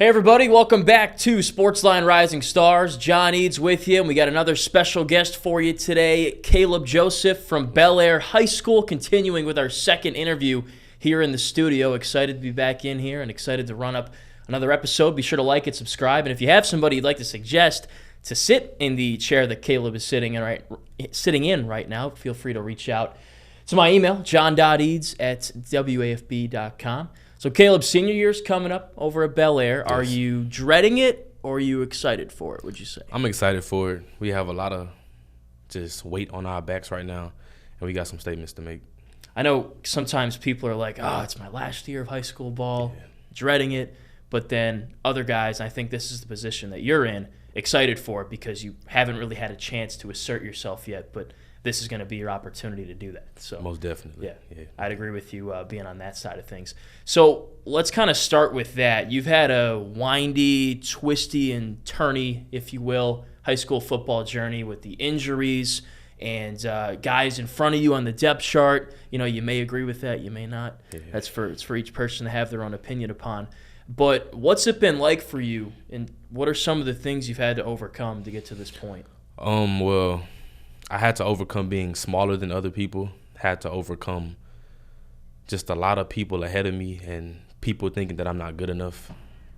Hey everybody, welcome back to Sportsline Rising Stars. John Eads with you, and we got another special guest for you today, Caleb Joseph from Belaire High School, continuing with our second interview here in the studio. Excited to be back in here and excited to run up another episode. Be sure to like and subscribe, and if you have somebody you'd like to suggest to sit in the chair that Caleb is sitting in right now, feel free to reach out to my email, john.eads@wafb.com. So Caleb, senior year's coming up over at Belaire. Yes. Are you dreading it or are you excited for it, would you say? I'm excited for it. We have a lot of just weight on our backs right now, and we got some statements to make. I know sometimes people are like, oh, it's my last year of high school ball, dreading it. But then other guys, I think this is the position that you're in, excited for it because you haven't really had a chance to assert yourself yet, but this is going to be your opportunity to do that. So most definitely. Yeah. I'd agree with you being on that side of things. So let's kind of start with that. You've had a windy, twisty, and turny, if you will, high school football journey with the injuries and guys in front of you on the depth chart. You know, you may agree with that, you may not. Yeah. It's for each person to have their own opinion upon. But what's it been like for you, and what are some of the things you've had to overcome to get to this point? Well, I had to overcome being smaller than other people, had to overcome just a lot of people ahead of me and people thinking that I'm not good enough,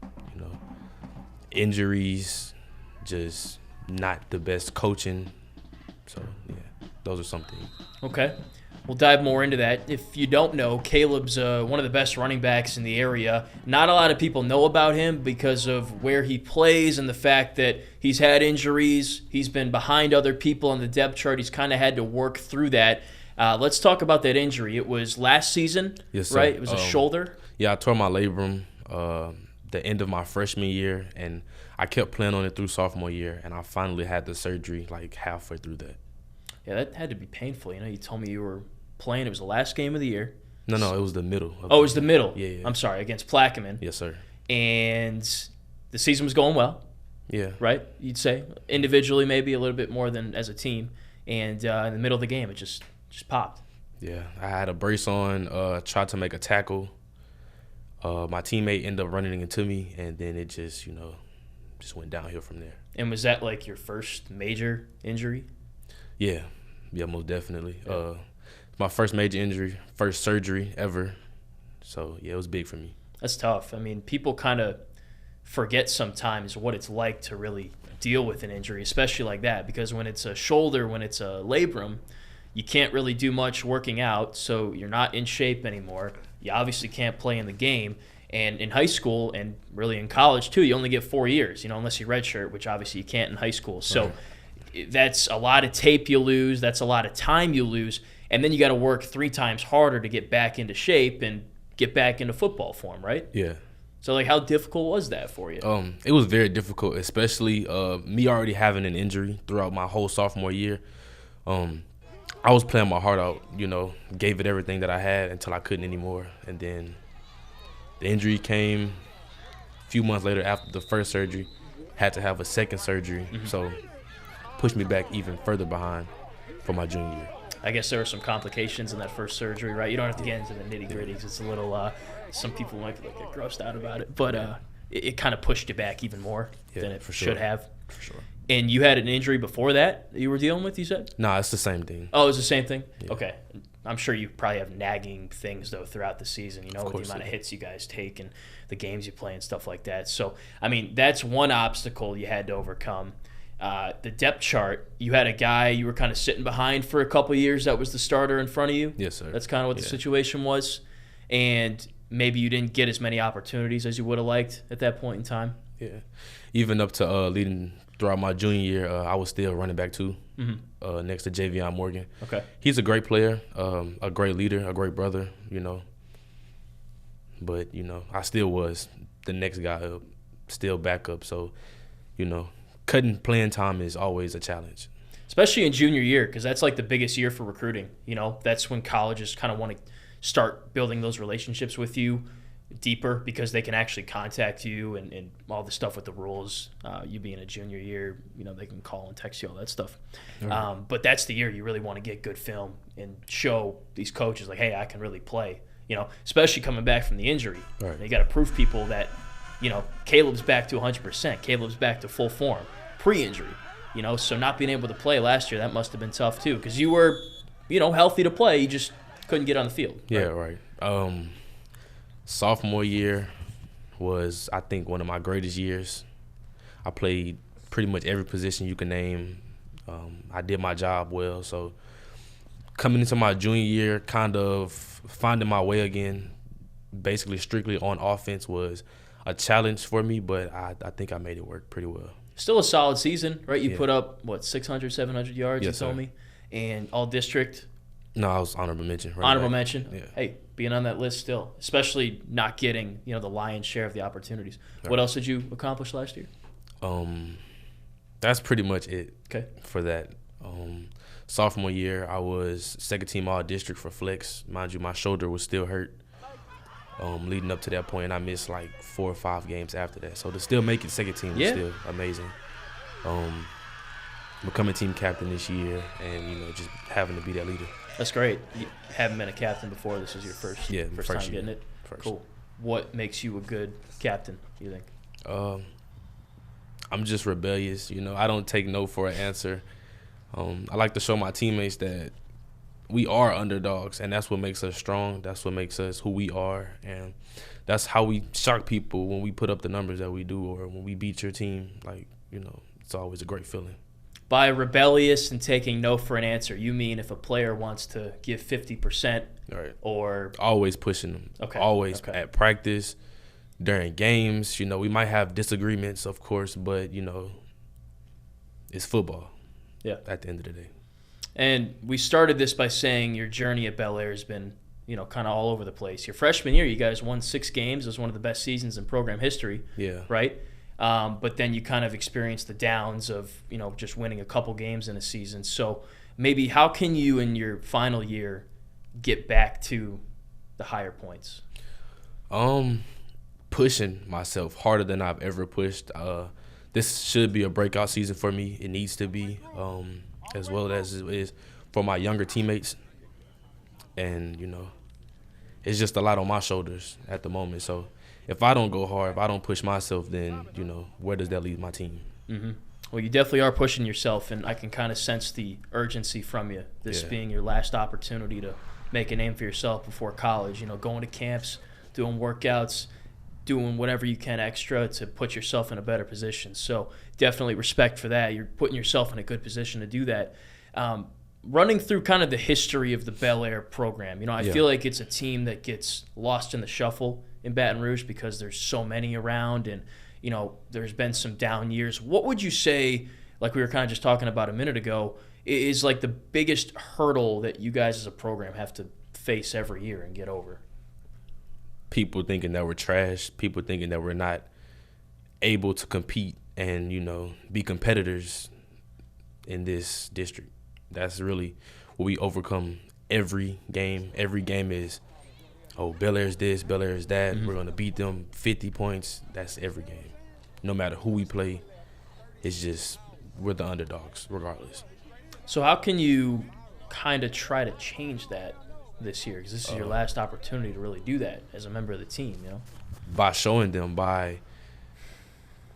you know, injuries, just not the best coaching. So, yeah, those are some things. Okay. We'll dive more into that. If you don't know, Caleb's one of the best running backs in the area. Not a lot of people know about him because of where he plays and the fact that he's had injuries. He's been behind other people on the depth chart. He's kind of had to work through that. Let's talk about that injury. It was last season, yes, sir. Right? It was a shoulder? Yeah, I tore my labrum the end of my freshman year, and I kept playing on it through sophomore year, and I finally had the surgery like halfway through that. Yeah, that had to be painful. You know, you told me you were playing. It was the last game of the year. No, it was the middle. It was the middle. Yeah. I'm sorry, against Plaquemine. Yes, sir. And the season was going well. Yeah. Right? You'd say individually maybe a little bit more than as a team. And in the middle of the game, it just popped. Yeah, I had a brace on, tried to make a tackle. My teammate ended up running into me, and then it just went downhill from there. And was that like your first major injury? Yeah, most definitely. Yeah. My first major injury, first surgery ever. So, yeah, it was big for me. That's tough. I mean, people kind of forget sometimes what it's like to really deal with an injury, especially like that, because when it's a shoulder, when it's a labrum, you can't really do much working out, so you're not in shape anymore. You obviously can't play in the game. And in high school and really in college, too, you only get 4 years, unless you redshirt, which obviously you can't in high school. So that's a lot of tape you lose. That's a lot of time you lose. And then you got to work 3 times harder to get back into shape and get back into football form, right? Yeah. So, how difficult was that for you? It was very difficult, especially me already having an injury throughout my whole sophomore year. I was playing my heart out, gave it everything that I had until I couldn't anymore. And then the injury came a few months later after the first surgery, had to have a second surgery. Mm-hmm. So pushed me back even further behind for my junior year. I guess there were some complications in that first surgery, right? You don't have to get into the nitty-gritties. It's a little some people might get grossed out about it. But it kind of pushed you back even more than it should have. For sure. And you had an injury before that you were dealing with, you said? No, it's the same thing. Oh, it's the same thing? Yeah. Okay. I'm sure you probably have nagging things, though, throughout the season, with the amount of hits you guys take and the games you play and stuff like that. So, I mean, that's one obstacle you had to overcome. The depth chart, you had a guy you were kind of sitting behind for a couple of years that was the starter in front of you. Yes, sir. That's kind of what the situation was. And maybe you didn't get as many opportunities as you would have liked at that point in time. Yeah. Even up to leading throughout my junior year, I was still running back too, next to Javion Morgan. Okay. He's a great player, a great leader, a great brother, But, I still was the next guy up, still backup. So, cutting playing time is always a challenge. Especially in junior year, because that's like the biggest year for recruiting. That's when colleges kind of want to start building those relationships with you deeper because they can actually contact you and all the stuff with the rules. You being a junior year, they can call and text you, all that stuff. Right. But that's the year you really want to get good film and show these coaches, like, hey, I can really play. Especially coming back from the injury. Right. You got to prove people that Caleb's back to 100%. Caleb's back to full form, pre-injury. So not being able to play last year, that must have been tough too, because you were, healthy to play. You just couldn't get on the field. Right? Yeah, right. Sophomore year was, I think, one of my greatest years. I played pretty much every position you can name. I did my job well. So coming into my junior year, kind of finding my way again, basically strictly on offense, was a challenge for me, but I think I made it work pretty well. Still a solid season, right? You put up, 600, 700 yards, yes, you told sir. me? And all-district? No, I was honorable mention. Right Honorable back. mention? Yeah. Hey, being on that list still, especially not getting, the lion's share of the opportunities. Right. What else did you accomplish last year? That's pretty much it. Okay. For that. Sophomore year, I was second-team all-district for flex. Mind you, my shoulder was still hurt leading up to that point, and I missed like 4 or 5 games after that. So to still make it second team was still amazing. Becoming team captain this year and, just having to be that leader. That's great. You haven't been a captain before. This is your first time getting it? First. Cool. What makes you a good captain, you think? I'm just rebellious. I don't take no for an answer. I like to show my teammates that we are underdogs, and that's what makes us strong. That's what makes us who we are, and that's how we shock people when we put up the numbers that we do, or when we beat your team. It's always a great feeling. By rebellious and taking no for an answer, you mean if a player wants to give 50%, right? Or always pushing them. Okay. Always okay. At practice, during games. We might have disagreements, of course, but it's football. Yeah. At the end of the day. And we started this by saying your journey at Belaire has been, kind of all over the place. Your freshman year, you guys won 6 games. It was one of the best seasons in program history. Yeah. Right? But then you kind of experienced the downs of, just winning a couple games in a season. So maybe how can you in your final year get back to the higher points? Pushing myself harder than I've ever pushed. This should be a breakout season for me. It needs to be. As well as it is for my younger teammates. And, it's just a lot on my shoulders at the moment. So if I don't go hard, if I don't push myself, then, where does that leave my team? Mm-hmm. Well, you definitely are pushing yourself, and I can kind of sense the urgency from you, this being your last opportunity to make a name for yourself before college, going to camps, doing workouts, doing whatever you can extra to put yourself in a better position. So definitely respect for that. You're putting yourself in a good position to do that. Running through kind of the history of the Belaire program, I feel like it's a team that gets lost in the shuffle in Baton Rouge because there's so many around and, there's been some down years. What would you say, like we were kind of just talking about a minute ago, is like the biggest hurdle that you guys as a program have to face every year and get over? People thinking that we're trash, people thinking that we're not able to compete and, be competitors in this district. That's really what we overcome every game. Every game is, Belaire's this, Belaire's that. Mm-hmm. We're going to beat them 50 points. That's every game. No matter who we play, it's just we're the underdogs regardless. So how can you kind of try to change that this year? Because this is your last opportunity to really do that as a member of the team, By showing them, by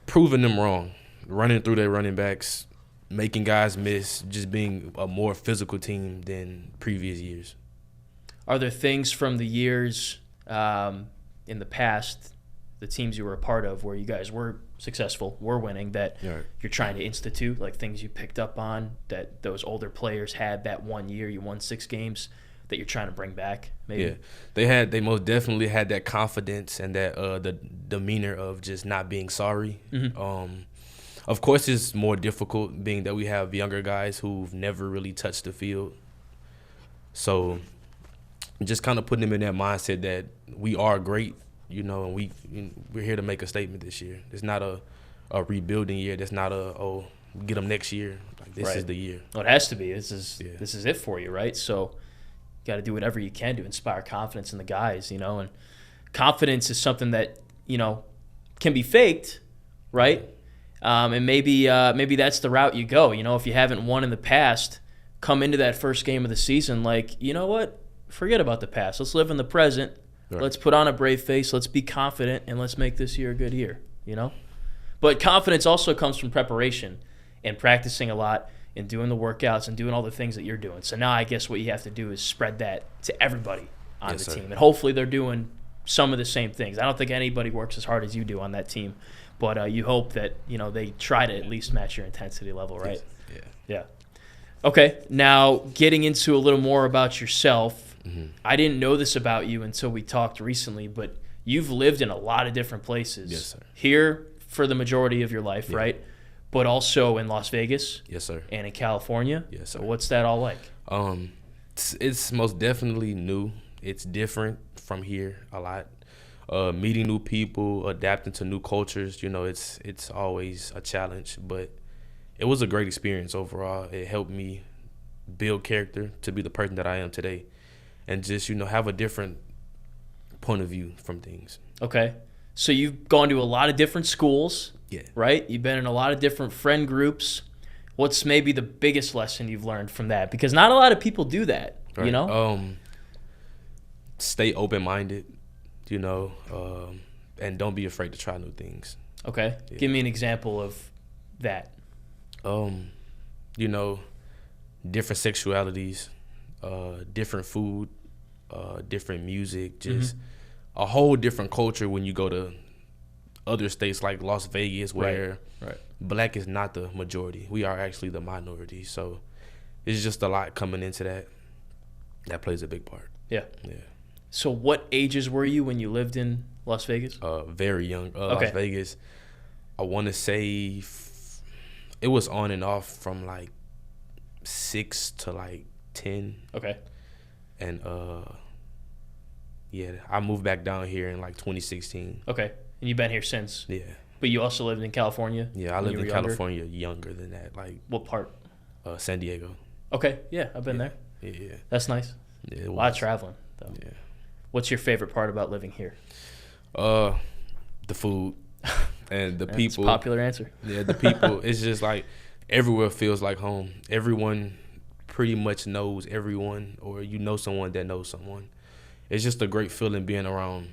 proving them wrong, running through their running backs, making guys miss, just being a more physical team than previous years. Are there things from the years in the past, the teams you were a part of, where you guys were successful, were winning, that you're trying to institute, like things you picked up on that those older players had that one year, you won 6 games, that you're trying to bring back, maybe? Yeah, they most definitely had that confidence and that the demeanor of just not being sorry. Mm-hmm. Of course, it's more difficult being that we have younger guys who've never really touched the field. So just kind of putting them in that mindset that we are great, and we're here to make a statement this year. It's not a rebuilding year. That's not get them next year. Like, this is the year. Well, it has to be. This is it for you, right? So got to do whatever you can to inspire confidence in the guys, and confidence is something that, can be faked, right? And maybe that's the route you go. If you haven't won in the past, come into that first game of the season like, you know what? Forget about the past. Let's live in the present, Right. Let's put on a brave face. Let's be confident, and let's make this year a good year, you know? But confidence also comes from preparation and practicing a lot and doing the workouts and doing all the things that you're doing. So now I guess what you have to do is spread that to everybody on the team. And hopefully they're doing some of the same things. I don't think anybody works as hard as you do on that team, but you hope that, you know, they try to at least match your intensity level, right? Yes. Yeah. Okay, now getting into a little more about yourself. I didn't know this about you until we talked recently, but you've lived in a lot of different places. Yes, sir. Here for the majority of your life, right? But also in Las Vegas. Yes, sir. And in California. Yes, sir. So what's that all like? It's most definitely new. It's different from here a lot. Meeting new people, adapting to new cultures, you know, it's always a challenge, but it was a great experience overall. It helped me build character to be the person that I am today and just, you know, have a different point of view from things. Okay. So you've gone to a lot of different schools, Yeah. right? You've been in a lot of different friend groups. What's maybe the biggest lesson you've learned from that? Because not a lot of people do that, Right. you know? Stay open-minded, you know, and don't be afraid to try new things. Okay. Yeah. Give me an example of that. You know, different sexualities, different food, different music, just a whole different culture when you go to other states like Las Vegas where Right. black is not the majority. We are actually the minority. So it's just a lot coming into that. That plays a big part. Yeah. Yeah. So what ages were you when you lived in Las Vegas? Very young. Okay. Las Vegas, I want to say it was on and off from like 6 to like 10. Okay. And yeah, I moved back down here in like 2016. Okay. And you've been here since? Yeah. But you also lived in California? Yeah, I when lived you in were younger? California younger than that, like What part? San Diego. Okay. Yeah, I've been there. Yeah. That's nice. Yeah, A lot of traveling, though. Yeah. What's your favorite part about living here? The food and the That's people. a popular answer. Yeah, the people. It's just like everywhere feels like home. Everyone pretty much knows everyone, or you know someone that knows someone. It's just a great feeling being around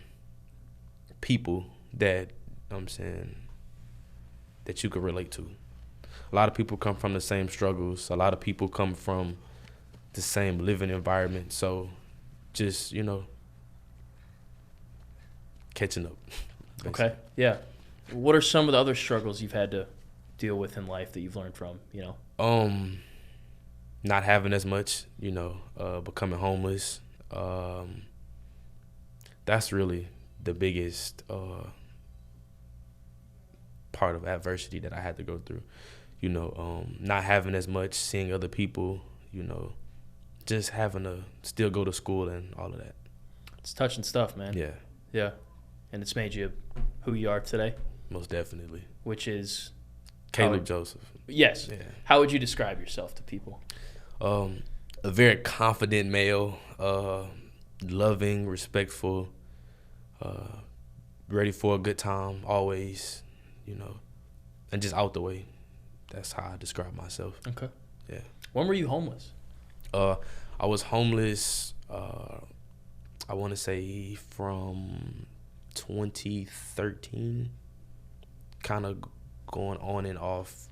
people that, I'm saying, that you could relate to. A lot of people come from the same struggles. A lot of people come from the same living environment. So just, you know, catching up. Okay. Yeah. What are some of the other struggles you've had to deal with in life that you've learned from, you know? Not having as much, you know, becoming homeless. That's really the biggest part of adversity that I had to go through. You know, not having as much, seeing other people, you know, just having to still go to school and all of that. It's touching stuff, man. Yeah, Yeah. And it's made you who you are today, most definitely. which is Caleb Joseph. yes. Yeah. How would you describe yourself to people? A very confident male, loving, respectful, ready for a good time, always, you know, and just out the way. That's how I describe myself. Okay. Yeah. When were you homeless? I was homeless, I want to say from 2013, kind of going on and off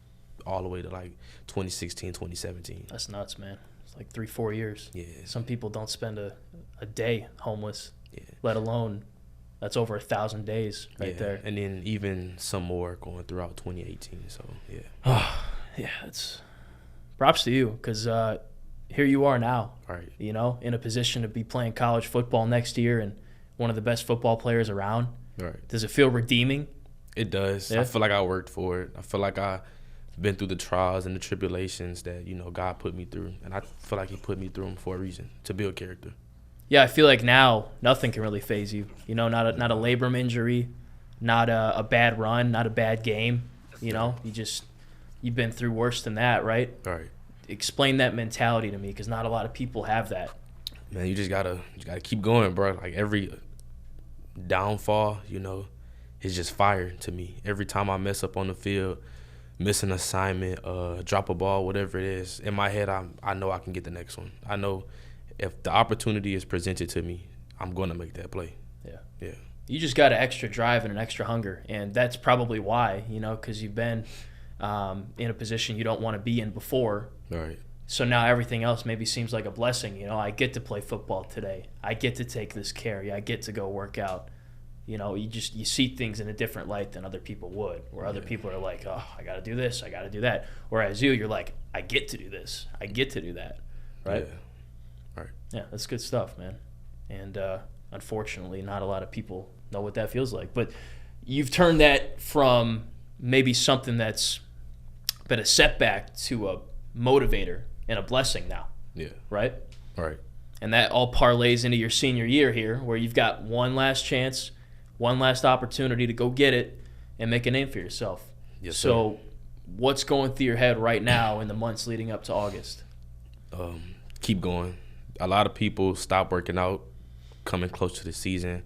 all the way to like 2016, 2017. That's nuts, man. It's like 3-4 years. Yeah. Some people don't spend a day homeless, Yeah. let alone that's over 1,000 days right Yeah. there. And then even some more going throughout 2018. So, yeah. Yeah, it's props to you because here you are now, Right. you know, in a position to be playing college football next year and one of the best football players around. Right. Does it feel redeeming? It does. Yeah. I feel like I worked for it. I feel like I've been through the trials and the tribulations that, you know, God put me through. And I feel like he put me through them for a reason, to build character. Yeah, I feel like now nothing can really faze you. You know, not a labrum injury, not a bad run, not a bad game. You know, you've been through worse than that, right? Right. Explain that mentality to me because not a lot of people have that. Man, you gotta keep going, bro. Like every downfall, you know, is just fire to me. Every time I mess up on the field, miss an assignment, drop a ball, whatever it is, in my head, I know I can get the next one. I know if the opportunity is presented to me, I'm gonna make that play. Yeah. Yeah. You just got an extra drive and an extra hunger, and that's probably why, because you've been in a position you don't want to be in before. Right. So now everything else maybe seems like a blessing. I get to play football today. I get to take this carry. I get to go work out. You see things in a different light than other people would, where other people are like, oh, I got to do this, I got to do that. Whereas you're like, I get to do this, I get to do that, right? Yeah. Right. Yeah, that's good stuff, man. And unfortunately, not a lot of people know what that feels like. But you've turned that from maybe something that's been a setback to a motivator and a blessing now. Yeah. Right? Right. And that all parlays into your senior year here, where you've got one last chance, one last opportunity to go get it and make a name for yourself. Yes, so sir. What's going through your head right now in the months leading up to August? Keep going. A lot of people stop working out coming close to the season.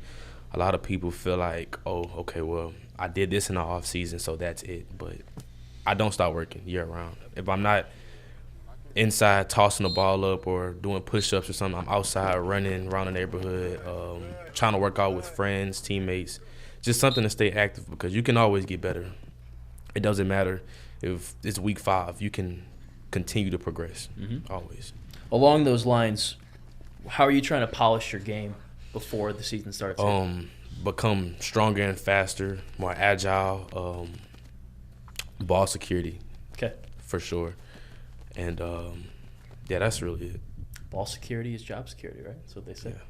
A lot of people feel like, oh, okay, well, I did this in the off season, so that's it. But I don't stop working year round. If I'm not inside tossing the ball up or doing push-ups or something, I'm outside running around the neighborhood, trying to work out with friends, teammates, just something to stay active, because you can always get better. It doesn't matter if it's week 5. You can continue to progress, always. Along those lines, how are you trying to polish your game before the season starts? Become stronger and faster, more agile, ball security. Okay. For sure. And, yeah, that's really it. Ball security is job security, right? That's what they say. Yeah.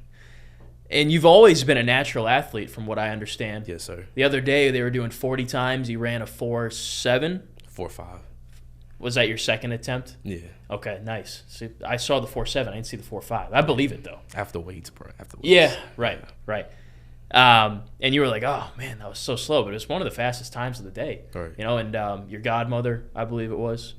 And you've always been a natural athlete, from what I understand. Yes, sir. The other day, they were doing 40 times. You ran a 4.7. 4.5. Was that your second attempt? Yeah. Okay, nice. See, I saw the 4.7. I didn't see the 4.5. I believe it, though. After weights, bro. Yeah, right. And you were like, oh, man, that was so slow. But it was one of the fastest times of the day. Right. And your godmother, I believe it was,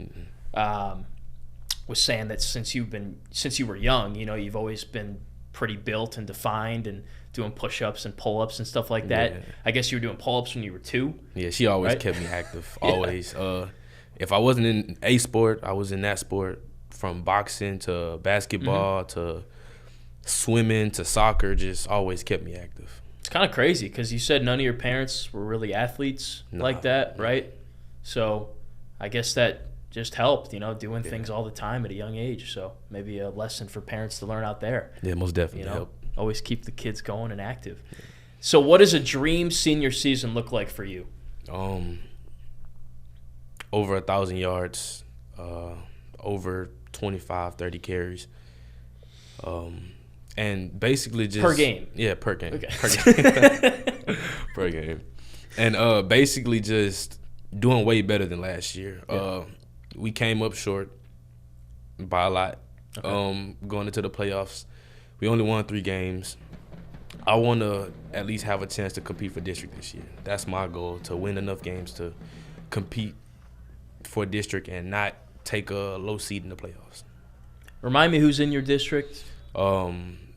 was saying that since you were young, you've always been pretty built and defined and doing push-ups and pull-ups and stuff like that. Yeah. I guess you were doing pull-ups when you were 2. Yeah, she always right? kept me active, always. If I wasn't in a sport, I was in that sport, from boxing to basketball to swimming to soccer, just always kept me active. It's kind of crazy because you said none of your parents were really athletes like that, right? So I guess that just helped, doing things all the time at a young age. So maybe a lesson for parents to learn out there. Yeah, most definitely help. Always keep the kids going and active. Yeah. So what does a dream senior season look like for you? Over 1,000 yards, over 25, 30 carries. And basically just... Per game? Yeah, per game. Okay. Per game. Per game. And basically just doing way better than last year. Yeah. We came up short by a lot. Okay. Going into the playoffs, we only won 3 games. I want to at least have a chance to compete for district this year. That's my goal, to win enough games to compete for district and not take a low seed in the playoffs. Remind me who's in your district.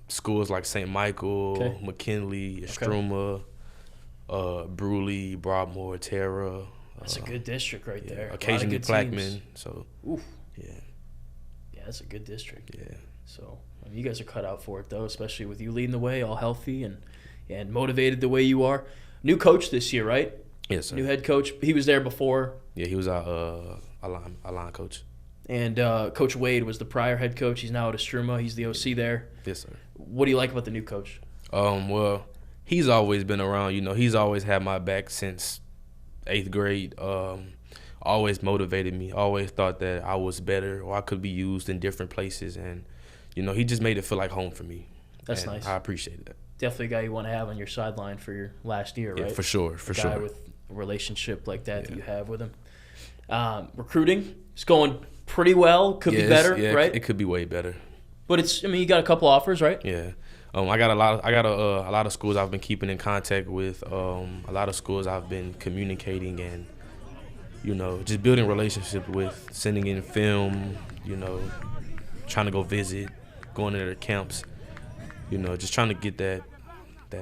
Schools like St. Michael, McKinley, Estruma, Bruley, Broadmoor, Terra. That's a good district right there. Occasionally Plaquemine. So, oof. Yeah, that's a good district. Yeah. So you guys are cut out for it, though, especially with you leading the way, all healthy and motivated the way you are. New coach this year, right? Yes, sir. New head coach. He was there before. Yeah, he was our line coach. And Coach Wade was the prior head coach. He's now at Estruma. He's the OC there. Yes, sir. What do you like about the new coach? Well, he's always been around. He's always had my back since 8th grade. Always motivated me. Always thought that I was better or I could be used in different places. And, he just made it feel like home for me. That's nice. I appreciate that. Definitely a guy you want to have on your sideline for your last year, right? Yeah, for sure. A guy with a relationship like that you have with him. Recruiting is going pretty well. Could be better, right? It could be way better. But you got a couple offers, right? Yeah. I got a lot of schools I've been keeping in contact with. A lot of schools I've been communicating and, just building relationships with, sending in film, trying to go visit, going to their camps, just trying to get that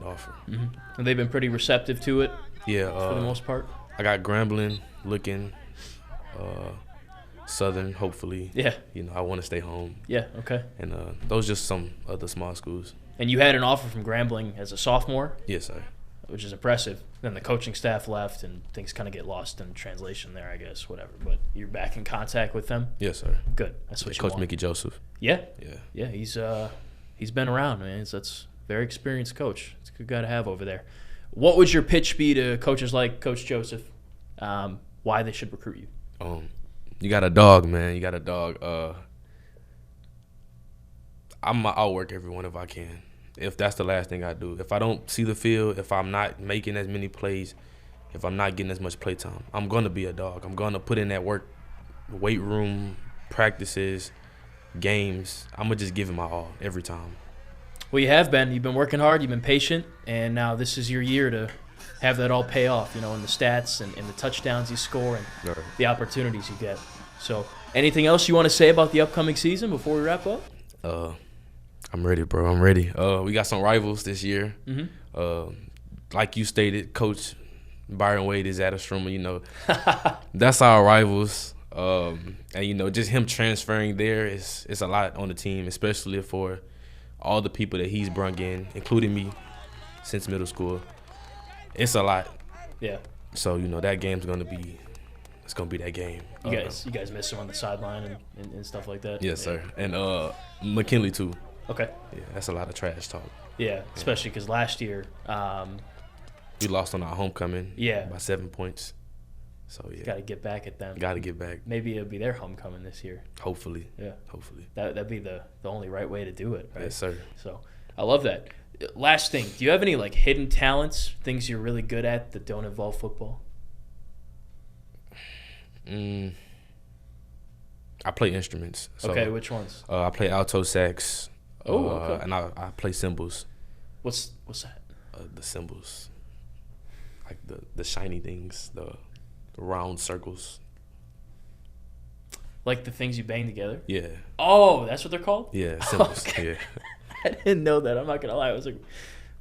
offer. Mm-hmm. And they've been pretty receptive to it. Yeah. For the most part. I got Grambling looking, Southern, hopefully. Yeah. I want to stay home. Yeah, okay. And those just some other small schools. And you had an offer from Grambling as a sophomore, Yes, sir. which is impressive. Then the coaching staff left, and things kind of get lost in translation there, I guess, whatever. But you're back in contact with them? Yes, sir. Good. That's what you Coach want. Mickey Joseph. Yeah? Yeah. Yeah, he's been around, man. That's a very experienced coach. It's a good guy to have over there. What would your pitch be to coaches like Coach Joseph, why they should recruit you? You got a dog, man. You got a dog. I'll work everyone if I can. If that's the last thing I do. If I don't see the field, if I'm not making as many plays, if I'm not getting as much play time, I'm going to be a dog. I'm going to put in that work, weight room, practices, games. I'm going to just give it my all every time. Well, you have been. You've been working hard. You've been patient. And now this is your year to have that all pay off, in the stats and the touchdowns you score and the opportunities you get. So anything else you want to say about the upcoming season before we wrap up? I'm ready, bro. I'm ready. We got some rivals this year. Mm-hmm. Like you stated, Coach Byron Wade is at a Strummer. That's our rivals. And just him transferring there is a lot on the team, especially for all the people that he's brung in, including me, since middle school. It's a lot. Yeah. So that game's gonna be that game. You guys miss him on the sideline and stuff like that. Yes, sir. And McKinley too. Okay. Yeah, that's a lot of trash talk. Yeah, especially because last year, we lost on our homecoming. Yeah. By 7 points. So yeah. Got to get back at them. Got to get back. Maybe it'll be their homecoming this year. Hopefully. Yeah. Hopefully. That'd be the only right way to do it, right? Yes, sir. So I love that. Last thing, do you have any hidden talents, things you're really good at that don't involve football? I play instruments. So, okay, which ones? I play alto sax. Okay. And I play cymbals. What's that? The cymbals, like the shiny things, the round circles. Like the things you bang together? Yeah. Oh, that's what they're called? Yeah, cymbals. Okay. Yeah. I didn't know that. I'm not gonna lie. I was like,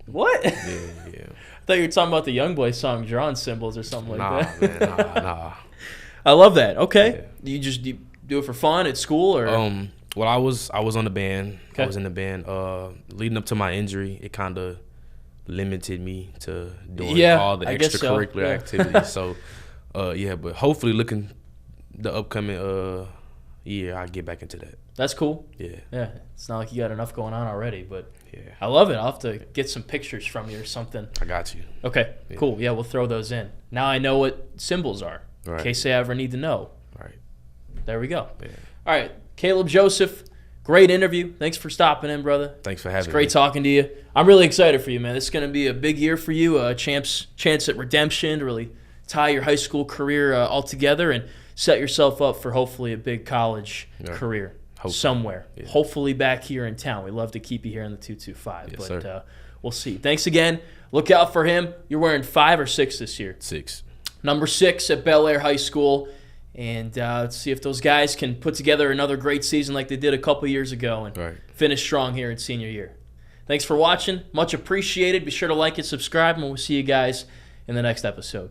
what? Yeah. I thought you were talking about the Youngboy song, "Drawn Symbols" or something like that. Man, nah. I love that. Okay. Yeah. You do it for fun at school, or? Well, I was on the band. Okay. I was in the band. Leading up to my injury, it kind of limited me to doing all the extracurricular activities. So, but hopefully, looking the upcoming year, I get back into that. That's cool. Yeah. Yeah. It's not like you got enough going on already, but yeah, I love it. I'll have to get some pictures from you or something. I got you. Okay. Yeah. Cool. Yeah, we'll throw those in. Now I know what symbols are, in case I ever need to know. Right. There we go. Yeah. All right, Caleb Joseph, great interview. Thanks for stopping in, brother. Thanks for having me. It's great talking to you. I'm really excited for you, man. This is going to be a big year for you, a chance at redemption to really tie your high school career all together and set yourself up for hopefully a big college career somewhere. Yeah. Hopefully back here in town. We'd love to keep you here in the 225, yes, but we'll see. Thanks again. Look out for him. You're wearing 5 or 6 this year? 6. Number 6 at Belaire High School. And let's see if those guys can put together another great season like they did a couple years ago and finish strong here in senior year. Thanks for watching. Much appreciated. Be sure to like and subscribe, and we'll see you guys in the next episode.